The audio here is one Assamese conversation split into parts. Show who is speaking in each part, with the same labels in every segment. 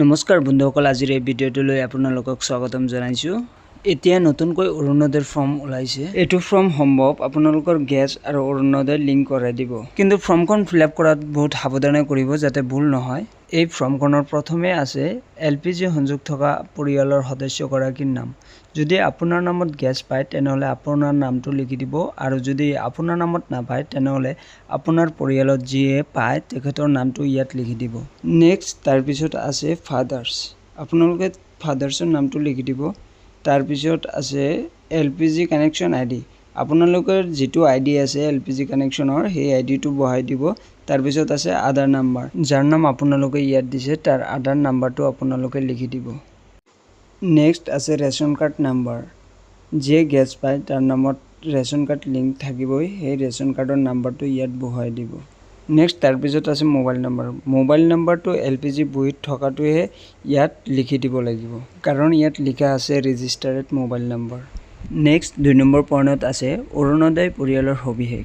Speaker 1: নমস্কাৰ বন্ধুসকল, আজিৰ এই ভিডিঅ'টোলৈ আপোনালোকক স্বাগতম জনাইছোঁ। এতিয়া নতুনকৈ অৰুণোদয়ৰ ফৰ্ম ওলাইছে। এইটো ফৰ্ম সম্ভৱ আপোনালোকৰ গেছ আৰু অৰুণোদয় লিংক কৰাই দিব, কিন্তু ফৰ্মখন ফিল আপ কৰাত বহুত সাৱধানে কৰিব যাতে ভুল নহয়। এই ফৰ্মখনৰ প্ৰথমে আছে LPG সংযোগ থকা পৰিয়ালৰ সদস্যগৰাকীৰ নাম। যদি আপোনাৰ নামত গেছ পায় তেনেহ'লে আপোনাৰ নামটো লিখি দিব, আৰু যদি আপোনাৰ নামত নাপায় তেনেহ'লে আপোনাৰ পৰিয়ালত যিয়ে পায় তেখেতৰ নামটো ইয়াত লিখি দিব। নেক্সট তাৰপিছত আছে ফাদাৰ্ছ। আপোনালোকে ফাদাৰ্ছৰ নামটো লিখি দিব। তাৰপিছত আছে LPG কানেকশ্যন ID। আপোনালোকৰ যিটো ID আছে LPG কানেকশ্যনৰ সেই IDটো বহাই দিব। তাৰপিছত আছে আধাৰ নাম্বাৰ, যাৰ নাম আপোনালোকে ইয়াত দিছে তাৰ আধাৰ নাম্বাৰটো আপোনালোকে লিখি দিব। নেক্সট আছে ৰেচন কাৰ্ড নাম্বাৰ। যিয়ে গেছ পায় তাৰ নামত ৰেচন কাৰ্ড লিংক থাকিবই, সেই ৰেচন কাৰ্ডৰ নাম্বাৰটো ইয়াত বহাই দিব। নেক্সট তাৰপিছত আছে মোবাইল নাম্বাৰ। মোবাইল নাম্বাৰটো LPG বহীত থকাটোহে ইয়াত লিখি দিব লাগিব, কাৰণ ইয়াত লিখা আছে registered mobile number. Next 2 number পইণ্টত আছে অৰুণোদয় পৰিয়ালৰ সবিশেষ।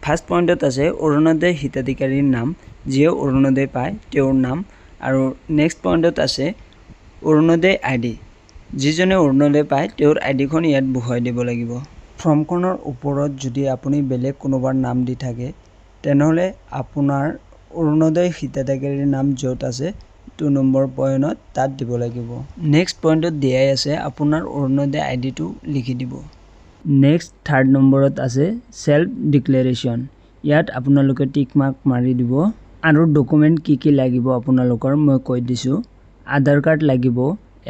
Speaker 1: ফাৰ্ষ্ট পইণ্টত আছে অৰুণোদয় হিতাধিকাৰীৰ নাম, যিয়ে অৰুণোদয় পায় তেওঁৰ নাম, আৰু নেক্সট পইণ্টত আছে অৰুণোদয় ID। যিজনে অৰুণোদয় পায় তেওঁৰ IDখন ইয়াত বহুৱাই দিব লাগিব। ফৰ্মখনৰ ওপৰত যদি আপুনি বেলেগ কোনোবাৰ নাম দি থাকে তেনেহ'লে আপোনাৰ অৰুণোদয় হিতাধিকাৰীৰ নাম য'ত আছে 2 নম্বৰ পইণ্টত তাত দিব লাগিব। নেক্সট পইণ্টত দিয়াই আছে আপোনাৰ অৰুণোদয় IDটো লিখি দিব। নেক্সট 3rd নম্বৰত আছে চেল্ফ ডিক্লেৰেশ্যন। ইয়াত আপোনালোকে টিক মাৰ্ক মাৰি দিব। আৰু ডকুমেণ্ট কি লাগিব আপোনালোকৰ মই কৈ দিছোঁ। আধাৰ কাৰ্ড লাগিব,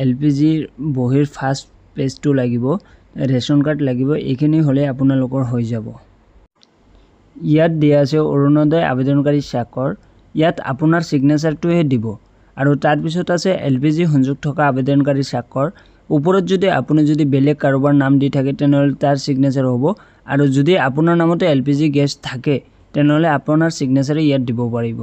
Speaker 1: LPGৰ বহীৰ ফাৰ্ষ্ট পেজটো লাগিব, ৰেচন কাৰ্ড লাগিব। এইখিনি হ'লে আপোনালোকৰ হৈ যাব। ইয়াত দিয়া আছে অৰুণোদয় আবেদনকাৰী স্বাক্ষৰ। ইয়াত আপোনাৰ ছিগনেচাৰটোহে দিব, আৰু তাৰপিছত আছে LPG সংযোগ থকা আবেদনকাৰী স্বাক্ষৰ। ওপৰত আপুনি যদি বেলেগ কাৰোবাৰ নাম দি থাকে তেনেহ'লে তাৰ ছিগনেচাৰ হ'ব, আৰু যদি আপোনাৰ নামতে LPG গেছ থাকে তেনেহ'লে আপোনাৰ ছিগনেচাৰে ইয়াত দিব পাৰিব।